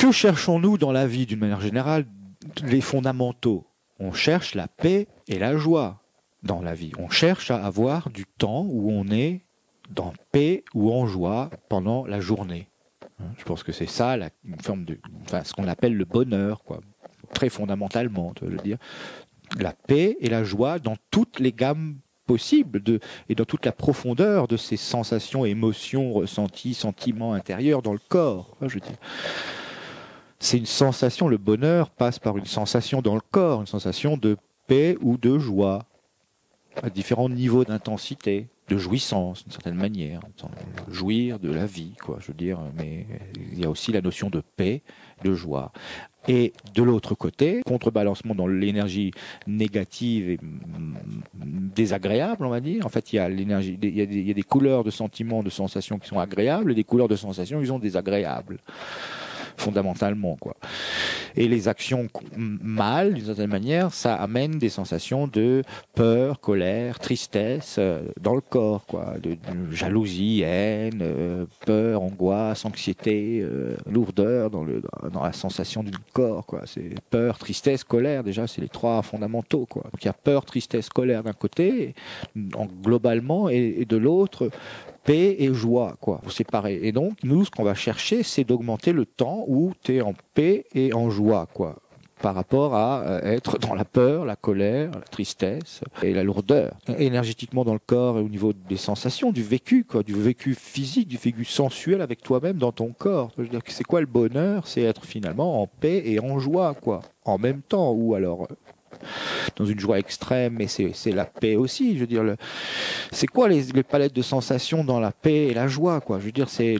Que cherchons-nous dans la vie d'une manière générale? Les fondamentaux. On cherche la paix et la joie dans la vie. On cherche à avoir du temps où on est dans paix ou en joie pendant la journée. Je pense que c'est ça, une forme de, enfin, ce qu'on appelle le bonheur, quoi. Très fondamentalement, je veux dire. La paix et la joie dans toutes les gammes possibles et dans toute la profondeur de ces sensations, émotions, ressentis, sentiments intérieurs dans le corps. Je veux dire. C'est une sensation, le bonheur passe par une sensation dans le corps, une sensation de paix ou de joie, à différents niveaux d'intensité, de jouissance d'une certaine manière, jouir de la vie, quoi, je veux dire, mais il y a aussi la notion de paix, de joie. Et de l'autre côté, contrebalancement dans l'énergie négative et désagréable, on va dire. En fait, il y a l'énergie, il y a des couleurs de sentiments, de sensations qui sont agréables et des couleurs de sensations qui sont désagréables. Fondamentalement, quoi. Et les actions mal, d'une certaine manière, ça amène des sensations de peur, colère, tristesse dans le corps, quoi, de jalousie, haine, peur, angoisse, anxiété, lourdeur dans la sensation du corps, quoi. C'est peur, tristesse, colère. Déjà, c'est les trois fondamentaux, quoi. Donc il y a peur, tristesse, colère d'un côté, globalement, et de l'autre, paix et joie, quoi, séparés. Et donc, nous, ce qu'on va chercher, c'est d'augmenter le temps où tu es en paix et en joie, quoi, par rapport à être dans la peur, la colère, la tristesse et la lourdeur. Énergétiquement dans le corps et au niveau des sensations, du vécu, quoi, du vécu physique, du vécu sensuel avec toi-même dans ton corps. Je veux dire, c'est quoi le bonheur? C'est être finalement en paix et en joie, quoi, en même temps, ou alors dans une joie extrême, mais c'est la paix aussi. Je veux dire, c'est quoi les palettes de sensations dans la paix et la joie, quoi. Je veux dire, c'est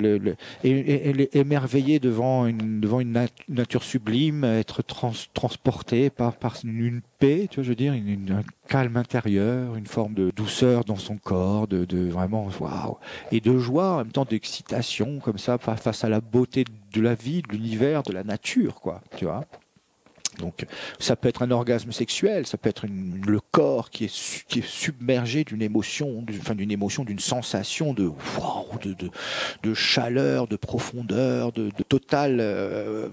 émerveiller devant une nature sublime, être transporté par une paix, tu vois, je veux dire, un calme intérieur, une forme de douceur dans son corps, de vraiment, waouh, et de joie, en même temps d'excitation, comme ça, face à la beauté de la vie, de l'univers, de la nature, quoi, tu vois. Donc, ça peut être un orgasme sexuel, ça peut être le corps qui est submergé d'une émotion, d'une sensation de chaleur, de profondeur, de totale de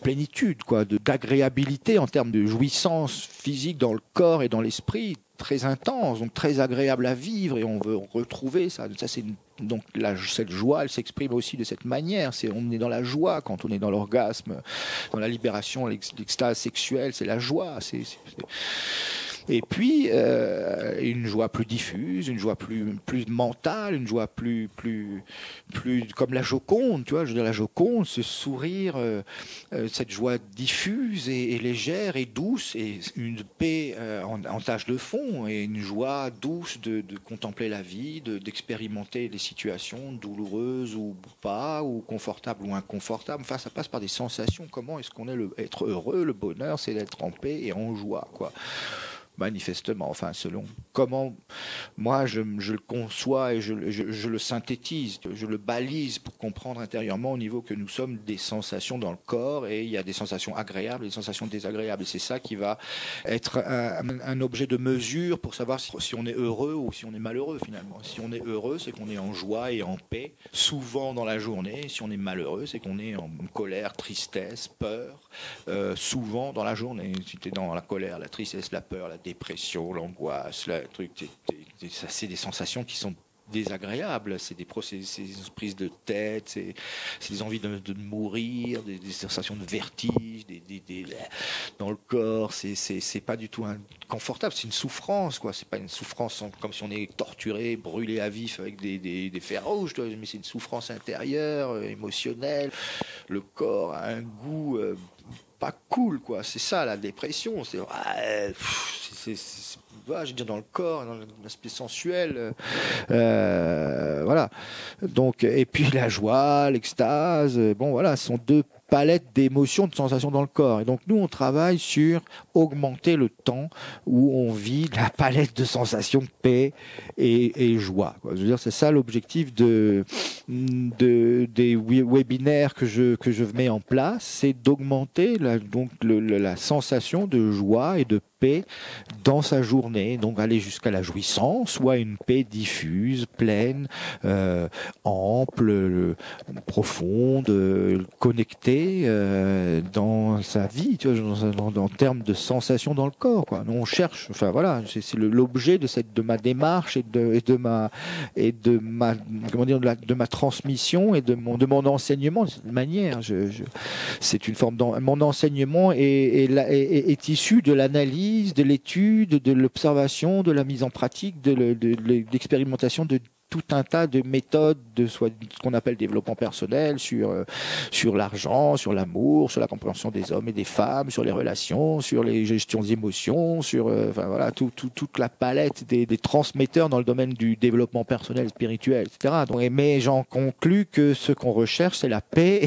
plénitude, quoi, d'agréabilité en termes de jouissance physique dans le corps et dans l'esprit, très intense, donc très agréable à vivre, et on veut retrouver ça. Donc cette joie, elle s'exprime aussi de cette manière. On est dans la joie quand on est dans l'orgasme, dans la libération, l'extase sexuelle, c'est la joie. Et puis une joie plus diffuse, une joie plus mentale, une joie plus comme la Joconde, tu vois. Je veux dire, la Joconde, ce sourire, cette joie diffuse et légère et douce, et une paix en tâche de fond, et une joie douce de contempler la vie, d'expérimenter les situations douloureuses ou pas, ou confortables ou inconfortables. Enfin, ça passe par des sensations. Comment est-ce qu'on est être heureux? Le bonheur, c'est d'être en paix et en joie, quoi. Manifestement, enfin, selon comment moi je le conçois et je le synthétise, je le balise pour comprendre intérieurement au niveau que nous sommes des sensations dans le corps, et il y a des sensations agréables et des sensations désagréables, et c'est ça qui va être un objet de mesure pour savoir si on est heureux ou si on est malheureux, finalement. Si on est heureux, c'est qu'on est en joie et en paix souvent dans la journée. Si on est malheureux, c'est qu'on est en colère, tristesse, peur souvent dans la journée. Si tu es dans la colère, la tristesse, la peur, la dépression, l'angoisse, le truc, c'est des sensations qui sont désagréables, c'est des prises de tête, c'est des envies de mourir, des sensations de vertige, dans le corps, c'est pas du tout confortable, c'est une souffrance, quoi. C'est pas une souffrance comme si on est torturé, brûlé à vif avec des fers rouges, mais c'est une souffrance intérieure, émotionnelle. Le corps a un goût pas cool, quoi. C'est ça la dépression, je veux dire, dans le corps, dans l'aspect sensuel, voilà. Donc, et puis la joie, l'extase, bon, voilà, ce sont deux palettes d'émotions, de sensations dans le corps. Et donc nous, on travaille sur augmenter le temps où on vit la palette de sensations de paix et joie, quoi. Je veux dire, c'est ça l'objectif des webinaires que je mets en place, c'est d'augmenter la sensation de joie et de paix dans sa journée, donc aller jusqu'à la jouissance, soit une paix diffuse, pleine, ample, profonde, connectée dans sa vie, tu vois, en termes de sensations dans le corps, quoi. Nous, on cherche, enfin voilà, c'est l'objet de ma démarche et de ma comment dire, de ma transmission et de mon enseignement de cette manière. C'est une forme mon enseignement est issu de l'analyse, de l'étude, de l'observation, de la mise en pratique, de l'expérimentation de tout un tas de méthodes de ce qu'on appelle développement personnel sur l'argent, sur l'amour, sur la compréhension des hommes et des femmes, sur les relations, sur les gestions des émotions, sur enfin voilà toute la palette des transmetteurs dans le domaine du développement personnel, spirituel, etc. Donc, mais j'en conclus que ce qu'on recherche, c'est la paix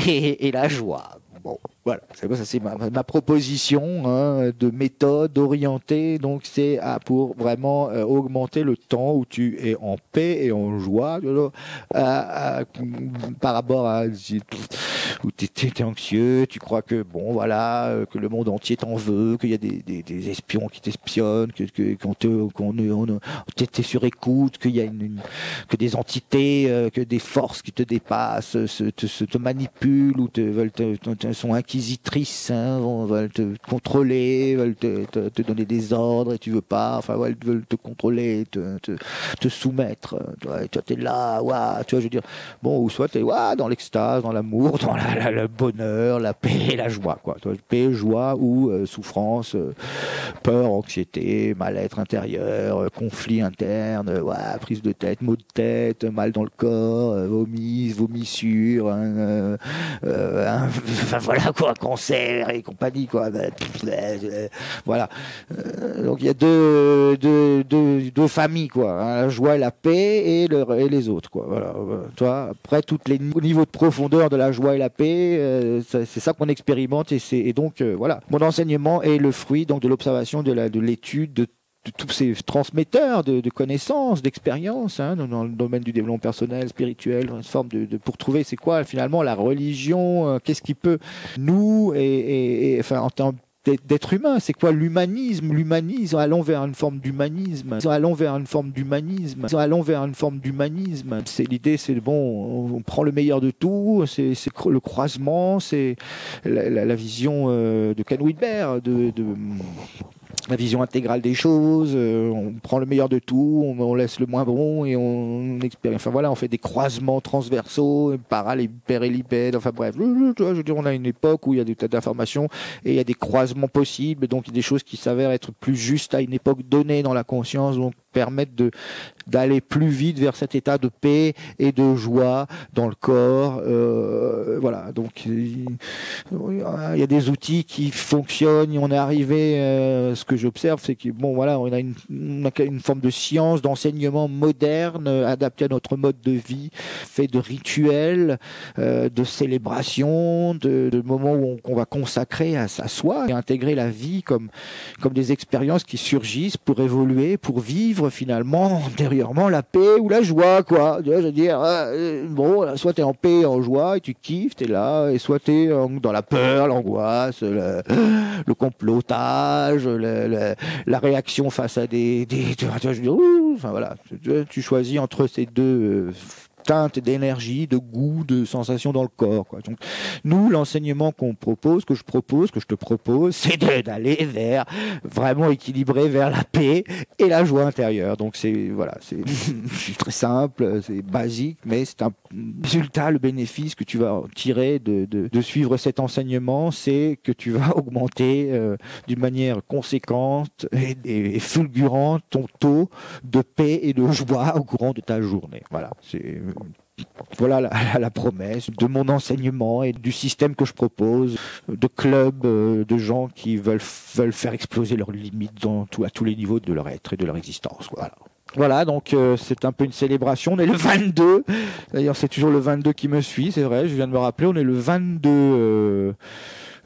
et la joie. Bon, voilà, ça c'est ma proposition de méthode orientée, donc c'est pour vraiment augmenter le temps où tu es en paix et en joie par rapport à où tu es anxieux, tu crois que bon voilà que le monde entier t'en veut, qu'il y a des espions qui t'espionnent, qu'on t'es sur écoute, qu'il y a que des entités, que des forces qui te dépassent te manipulent ou sont inquisitrices, veulent te contrôler, veulent te donner des ordres et tu veux pas, enfin ouais, elles veulent te contrôler, te soumettre. Toi t'es là, ouais, tu vois, je veux dire, bon, ou soit t'es dans l'extase, dans l'amour, dans le bonheur, la paix et la joie, quoi. Toi, paix, joie ou souffrance, peur, anxiété, mal-être intérieur, conflit interne, prise de tête, maux de tête, mal dans le corps, vomissure, enfin voilà quoi, cancer et compagnie quoi. Voilà. Donc il y a deux familles quoi, la joie et la paix et les autres quoi. Voilà. Toi, après tous les niveaux de profondeur de la joie et la paix, c'est ça qu'on expérimente et donc voilà. Mon enseignement est le fruit donc de l'observation, de l'étude, de tous ces transmetteurs de connaissances, d'expériences dans le domaine du développement personnel, spirituel, une forme pour trouver c'est quoi finalement la religion, qu'est-ce qui peut nous et enfin en termes d'être humain, c'est quoi l'humanisme, allons vers une forme d'humanisme, c'est l'idée, c'est bon, on prend le meilleur de tout, c'est le croisement, c'est la vision de Ken Wilber, la vision intégrale des choses, on prend le meilleur de tout, on laisse le moins bon et on expérimente. Enfin voilà, on fait des croisements transversaux, parallépipèdes, enfin bref. Je veux dire, on a une époque où il y a des tas d'informations et il y a des croisements possibles, donc il y a des choses qui s'avèrent être plus justes à une époque donnée dans la conscience, donc permettent d'aller plus vite vers cet état de paix et de joie dans le corps. Voilà, donc il y a des outils qui fonctionnent. On est arrivé, ce que j'observe, c'est que bon voilà, on a une forme de science, d'enseignement moderne adapté à notre mode de vie, fait de rituels, de célébrations, de moments qu'on va consacrer à soi et intégrer la vie comme des expériences qui surgissent pour évoluer, pour vivre finalement intérieurement la paix ou la joie quoi. Je veux dire bon, soit t'es en paix, en joie et tu kiffes, t'es là, et soit t'es dans la peur, l'angoisse, le complotage, la réaction face à des tu vois, je veux dire, enfin voilà, tu choisis entre ces deux teinte d'énergie, de goût, de sensation dans le corps, quoi. Donc, nous, l'enseignement que je te propose, c'est d'aller vers vraiment équilibré vers la paix et la joie intérieure. Donc c'est très simple, c'est basique, mais c'est un résultat, le bénéfice que tu vas tirer de suivre cet enseignement, c'est que tu vas augmenter d'une manière conséquente et fulgurante ton taux de paix et de joie au courant de ta journée. Voilà la promesse de mon enseignement et du système que je propose, de clubs, de gens qui veulent faire exploser leurs limites à tous les niveaux de leur être et de leur existence. Voilà, donc c'est un peu une célébration. On est le 22, d'ailleurs c'est toujours le 22 qui me suit, c'est vrai, je viens de me rappeler, on est le 22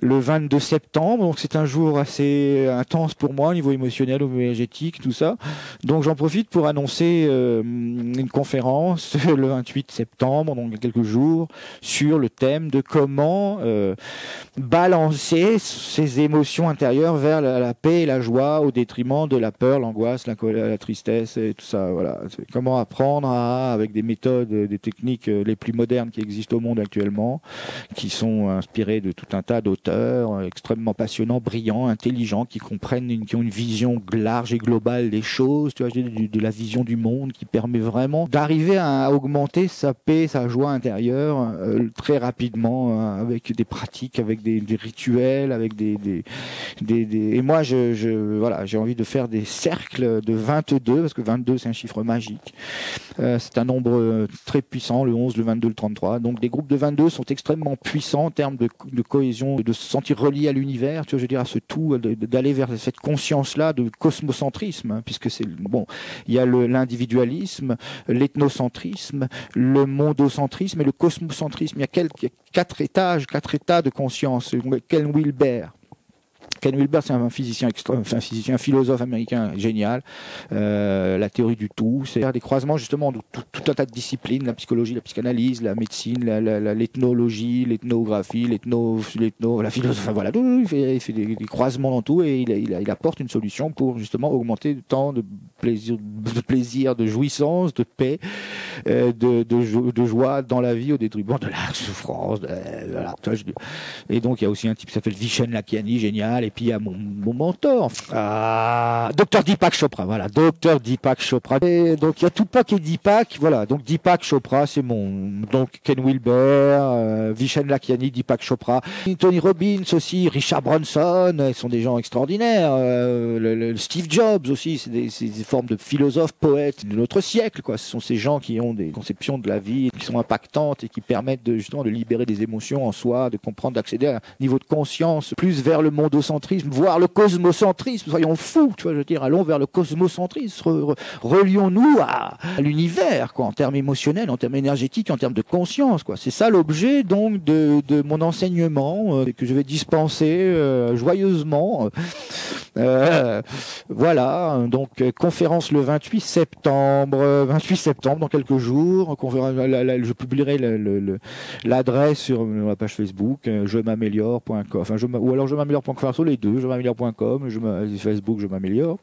le 22 septembre. Donc c'est un jour assez intense pour moi au niveau émotionnel, au niveau énergétique, tout ça. Donc j'en profite pour annoncer une conférence le 28 septembre, donc il y a quelques jours, sur le thème de comment balancer ses émotions intérieures vers la paix et la joie au détriment de la peur, l'angoisse, la colère, la tristesse et tout ça. Voilà. C'est comment apprendre avec des méthodes, des techniques les plus modernes qui existent au monde actuellement, qui sont inspirées de tout un tas d'auteurs extrêmement passionnants, brillants, intelligents, qui comprennent, qui ont une vision large et globale des choses, tu vois, de la vision du monde, qui permet vraiment d'arriver à augmenter sa paix, sa joie intérieure très rapidement, avec des pratiques, avec des rituels, avec et moi voilà, j'ai envie de faire des cercles de 22, parce que 22 c'est un chiffre magique. C'est un nombre très puissant, le 11, le 22, le 33. Donc des groupes de 22 sont extrêmement puissants en termes de cohésion, de se sentir relié à l'univers, tu vois, je veux dire, à ce tout, d'aller vers cette conscience-là de cosmocentrisme, hein, puisque c'est bon, il y a l'individualisme, l'ethnocentrisme, le mondocentrisme et le cosmocentrisme. Il y a quatre états de conscience. Ken Wilber, c'est un physicien un philosophe américain génial. La théorie du tout, c'est des croisements justement de tout un tas de disciplines, la psychologie, la psychanalyse, la médecine, l'ethnologie, l'ethnographie, la philosophie. Enfin, voilà, il fait des croisements dans tout et il apporte une solution pour justement augmenter le temps de plaisir, de jouissance, de paix, de joie dans la vie au détriment de la souffrance. Voilà. Et donc il y a aussi un type qui s'appelle Vishen Lakhiani, génial. Et puis il y a mon mentor, Dr Deepak Chopra. Voilà, Dr Deepak Chopra. Et donc il y a Tupac et Deepak. Voilà, donc Deepak Chopra, c'est donc Ken Wilber, Vishen Lakhiani, Deepak Chopra, Tony Robbins aussi, Richard Branson. Ils sont des gens extraordinaires. Le Steve Jobs aussi, c'est des formes de philosophes, poètes de notre siècle, quoi. Ce sont ces gens qui ont des conceptions de la vie qui sont impactantes et qui permettent justement de libérer des émotions en soi, de comprendre, d'accéder à un niveau de conscience plus vers le mondocentrisme, voire le cosmocentrisme. Soyons fous, tu vois, je veux dire, allons vers le cosmocentrisme, relions-nous à l'univers, quoi, en termes émotionnels, en termes énergétiques, en termes de conscience, quoi. C'est ça l'objet donc de mon enseignement que je vais dispenser joyeusement. Voilà, donc conférence le 28 septembre, dans quelques jours. Je publierai l'adresse sur la page Facebook, je m'améliore.com, ou alors je m'améliore.com, les deux, je m'améliore.com, Facebook, je m'améliore.